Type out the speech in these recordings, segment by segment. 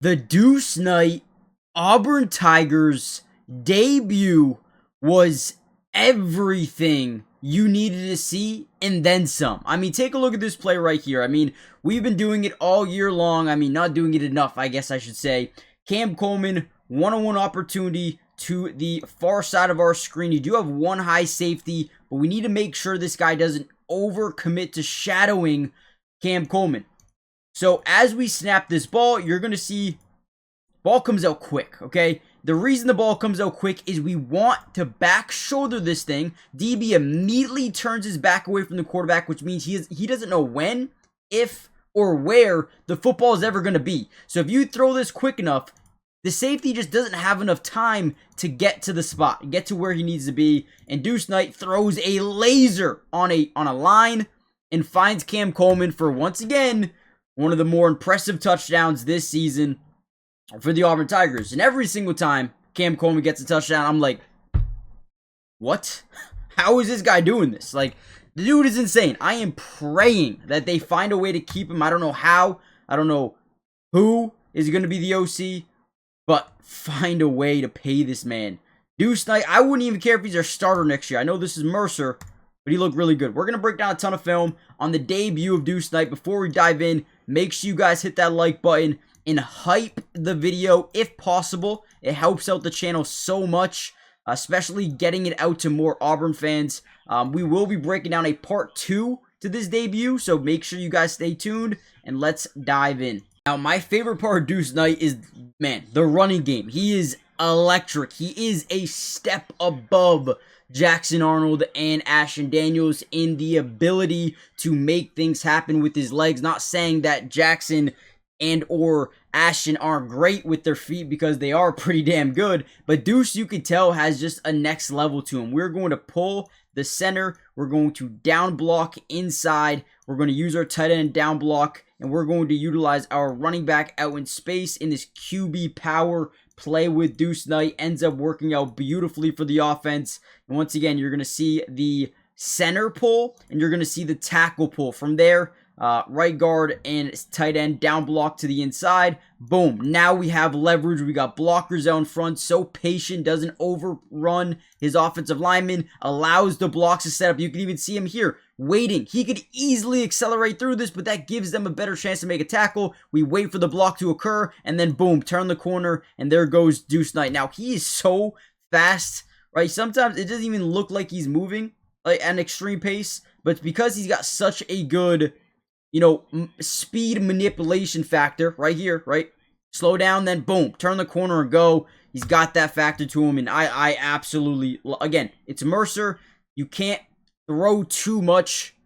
The Deuce Knight Auburn Tigers debut was everything you needed to see and then some. I mean, take a look at this play right here. I mean, we've been doing it all year long. I mean, not doing it enough, I guess I should say. Cam Coleman, one-on-one opportunity to the far side of our screen. You do have one high safety, but we need to make sure this guy doesn't overcommit to shadowing Cam Coleman. So as we snap this ball, you're going to see ball comes out quick, okay? The reason the ball comes out quick is we want to back shoulder this thing. DB immediately turns his back away from the quarterback, which means he doesn't know when, if, or where the football is ever going to be. So if you throw this quick enough, the safety just doesn't have enough time to get to the spot, get to where he needs to be. And Deuce Knight throws a laser on a line and finds Cam Coleman for, once again, one of the more impressive touchdowns this season for the Auburn Tigers. And every single time Cam Coleman gets a touchdown, I'm like, what? How is this guy doing this? Like, the dude is insane. I am praying that they find a way to keep him. I don't know how. I don't know who is going to be the OC. But find a way to pay this man. Deuce Knight, I wouldn't even care if he's our starter next year. I know this is Mercer, but he looked really good. We're going to break down a ton of film on the debut of Deuce Knight. Before we dive in, make sure you guys hit that like button and hype the video if possible. It helps out the channel so much, especially getting it out to more Auburn fans. We will be breaking down a part 2 to this debut, so make sure you guys stay tuned, and let's dive in. Now, my favorite part of Deuce Knight is, man, the running game. He is electric. He is a step above Jackson Arnold and Ashton Daniels in the ability to make things happen with his legs. Not saying that Jackson and or Ashton aren't great with their feet, because they are pretty damn good. But Deuce, you can tell, has just a next level to him. We're going to pull the center. We're going to down block inside. We're going to use our tight end down block. And we're going to utilize our running back out in space in this QB power play with Deuce Knight. Ends up working out beautifully for the offense. And once again, you're going to see the center pull and you're going to see the tackle pull. From there, right guard and tight end down block to the inside. Boom. Now we have leverage. We got blockers out in front. So patient, doesn't overrun his offensive lineman. Allows the blocks to set up. You can even see him here waiting. He could easily accelerate through this, but that gives them a better chance to make a tackle. We wait for the block to occur, and then boom, turn the corner, and there goes Deuce Knight. Now, he is so fast, right? Sometimes it doesn't even look like he's moving at an extreme pace, but it's because he's got such a good, speed manipulation factor right here, right? Slow down, then boom, turn the corner and go. He's got that factor to him, and I absolutely, again, it's Mercer. You can't throw too much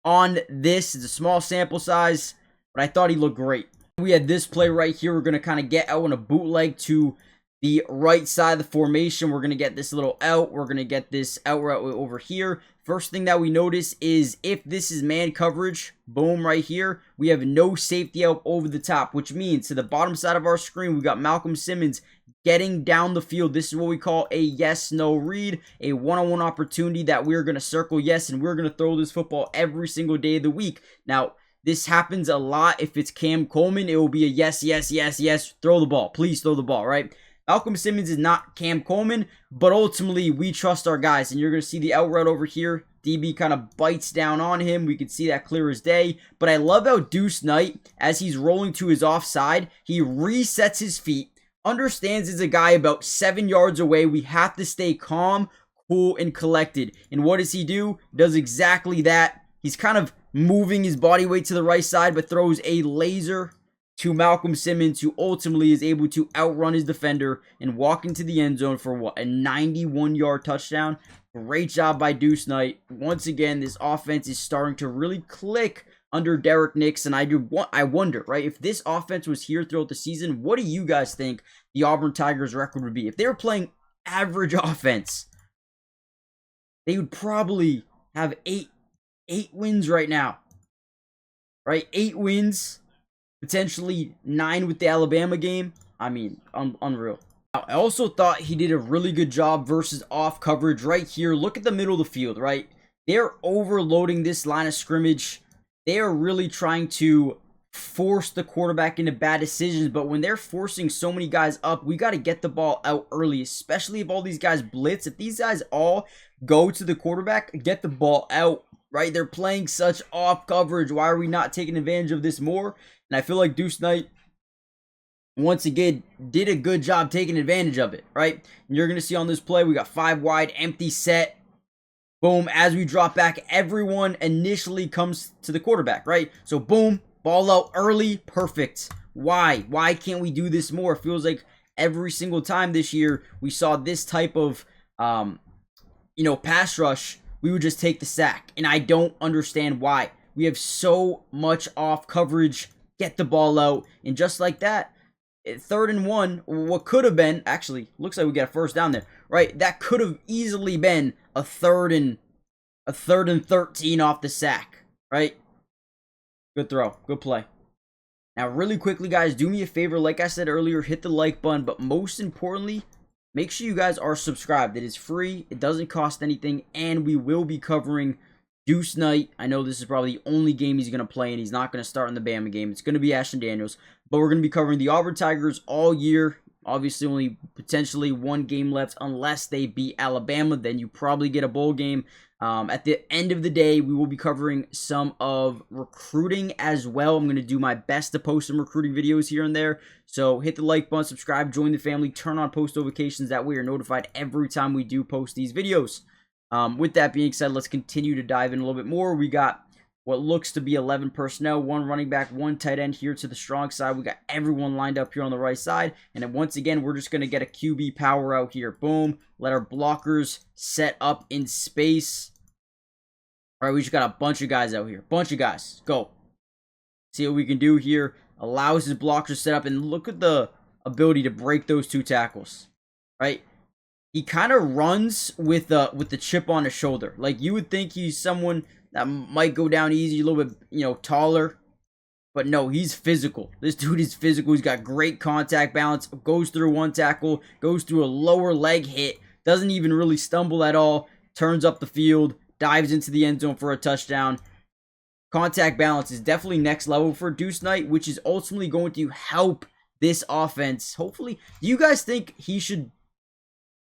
on this. It's a small sample size, but I thought he looked great. We had this play right here. We're going to kind of get out on a bootleg to the right side of the formation. We're going to get this little out. We're going to get this out route over here. First thing that we notice is if this is man coverage, boom, right here, we have no safety out over the top, which means to the bottom side of our screen, we got Malcolm Simmons getting down the field. This is what we call a yes-no read, a one-on-one opportunity that we're going to circle yes, and we're going to throw this football every single day of the week. Now, this happens a lot. If it's Cam Coleman, it will be a yes, yes, yes, yes, throw the ball. Please throw the ball, right? Malcolm Simmons is not Cam Coleman, but ultimately we trust our guys, and you're going to see the out route over here. DB kind of bites down on him. We can see that clear as day, but I love how Deuce Knight, as he's rolling to his offside, he resets his feet, understands it's a guy about 7 yards away. We have to stay calm, cool, and collected. And what does he do? He does exactly that. He's kind of moving his body weight to the right side, but throws a laser to Malcolm Simmons, who ultimately is able to outrun his defender and walk into the end zone for what, a 91-yard touchdown. Great job by Deuce Knight. Once again, this offense is starting to really click under Derek Nix, and I wonder, right, if this offense was here throughout the season, what do you guys think the Auburn Tigers record would be? If they were playing average offense, they would probably have eight wins right now, right? 8 wins, potentially 9 with the Alabama game. I mean, unreal. I also thought he did a really good job versus off coverage right here. Look at the middle of the field, right? They're overloading this line of scrimmage. They are really trying to force the quarterback into bad decisions, but when they're forcing so many guys up, we got to get the ball out early, especially if all these guys blitz. If these guys all go to the quarterback, get the ball out, right? They're playing such off coverage. Why are we not taking advantage of this more? And I feel like Deuce Knight, once again, did a good job taking advantage of it, right? And you're going to see on this play, we got 5 wide, empty set. Boom, as we drop back, everyone initially comes to the quarterback, right? So boom, ball out early, perfect. Why? Why can't we do this more? It feels like every single time this year we saw this type of, pass rush, we would just take the sack. And I don't understand why. We have so much off coverage, get the ball out, and just like that, 3rd and 1, what could have been, actually, looks like we got a first down there, right? That could have easily been a third and 13 off the sack, right? Good throw, good play. Now, really quickly, guys, do me a favor. Like I said earlier, hit the like button, but most importantly, make sure you guys are subscribed. It is free, it doesn't cost anything, and we will be covering Deuce Knight. I know this is probably the only game he's going to play, and he's not going to start in the Bama game. It's going to be Ashton Daniels, but we're going to be covering the Auburn Tigers all year. Obviously, only potentially 1 game left unless they beat Alabama. Then you probably get a bowl game. At the end of the day, we will be covering some of recruiting as well. I'm going to do my best to post some recruiting videos here and there. So hit the like button, subscribe, join the family, turn on post notifications. That way you're notified every time we do post these videos. With that being said, let's continue to dive in a little bit more. We got what looks to be 11 personnel, 1 running back, 1 tight end here to the strong side. We got everyone lined up here on the right side. And then once again, we're just going to get a QB power out here. Boom. Let our blockers set up in space. All right, we just got a bunch of guys out here. Bunch of guys. Go. See what we can do here. Allows his blockers set up. And look at the ability to break those 2 tackles. Right? He kind of runs with the chip on his shoulder. Like, you would think he's someone that might go down easy, a little bit, taller. But no, he's physical. This dude is physical. He's got great contact balance. Goes through 1 tackle. Goes through a lower leg hit. Doesn't even really stumble at all. Turns up the field. Dives into the end zone for a touchdown. Contact balance is definitely next level for Deuce Knight, which is ultimately going to help this offense. Hopefully, do you guys think he should...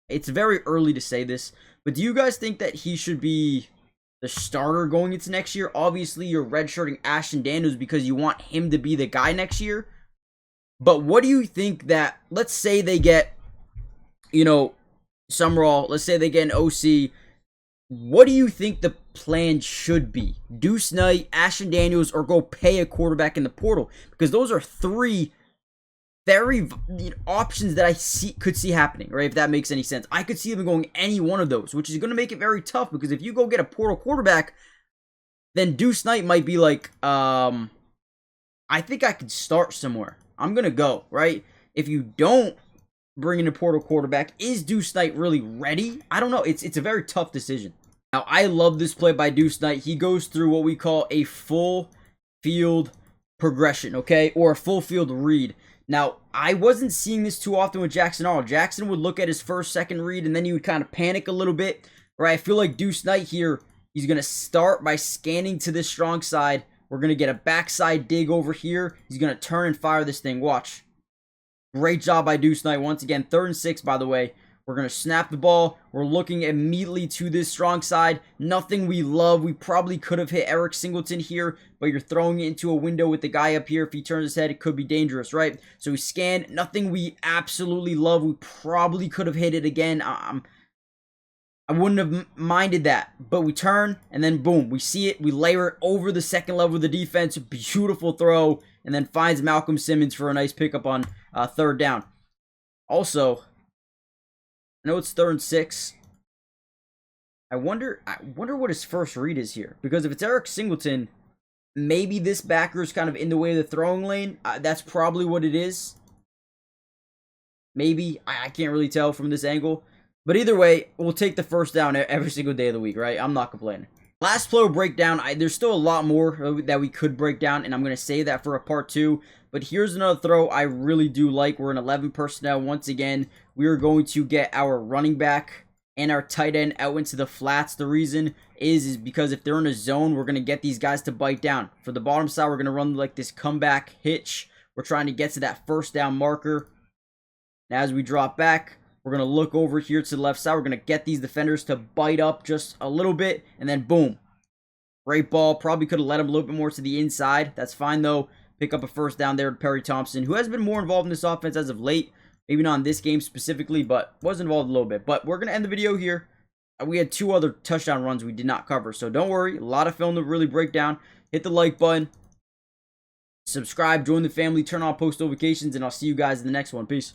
It's very early to say this, but do you guys think that he should be the starter going into next year? Obviously, you're redshirting Ashton Daniels because you want him to be the guy next year. But what do you think that, let's say they get, Summerall, let's say they get an OC. What do you think the plan should be? Deuce Knight, Ashton Daniels, or go pay a quarterback in the portal? Because those are 3 very options that I could see happening, right? If that makes any sense. I could see them going any one of those, which is going to make it very tough, because if you go get a portal quarterback, then Deuce Knight might be like, I think I could start somewhere. I'm going to go, right? If you don't bring in a portal quarterback, is Deuce Knight really ready? I don't know. It's a very tough decision. Now, I love this play by Deuce Knight. He goes through what we call a full field progression, okay? Or a full field read. Now, I wasn't seeing this too often with Jackson Arnold. Jackson would look at his first, second read, and then he would kind of panic a little bit. Right? I feel like Deuce Knight here, he's going to start by scanning to this strong side. We're going to get a backside dig over here. He's going to turn and fire this thing. Watch. Great job by Deuce Knight. Once again, 3rd and 6, by the way. We're going to snap the ball. We're looking immediately to this strong side. Nothing we love. We probably could have hit Eric Singleton here, but you're throwing it into a window with the guy up here. If he turns his head, it could be dangerous, right? So we scan. Nothing we absolutely love. We probably could have hit it again. I wouldn't have minded that, but we turn, and then boom, we see it. We layer it over the second level of the defense. Beautiful throw, and then finds Malcolm Simmons for a nice pickup on 3rd down. Also, I know it's 3rd and 6. I wonder what his first read is here. Because if it's Eric Singleton, maybe this backer is kind of in the way of the throwing lane. That's probably what it is. Maybe. I can't really tell from this angle. But either way, we'll take the first down every single day of the week, right? I'm not complaining. Last play breakdown. There's still a lot more that we could break down, and I'm going to save that for a part 2. But here's another throw I really do like. We're in 11 personnel. Once again, we are going to get our running back and our tight end out into the flats. The reason is because if they're in a zone, we're going to get these guys to bite down. For the bottom side, we're going to run like this comeback hitch. We're trying to get to that first down marker. Now as we drop back, we're going to look over here to the left side. We're going to get these defenders to bite up just a little bit, and then boom. Great ball. Probably could have led him a little bit more to the inside. That's fine though. Pick up a first down there to Perry Thompson, who has been more involved in this offense as of late. Maybe not in this game specifically, but was involved a little bit. But we're going to end the video here. We had 2 other touchdown runs we did not cover. So don't worry. A lot of film to really break down. Hit the like button. Subscribe. Join the family. Turn on post notifications. And I'll see you guys in the next one. Peace.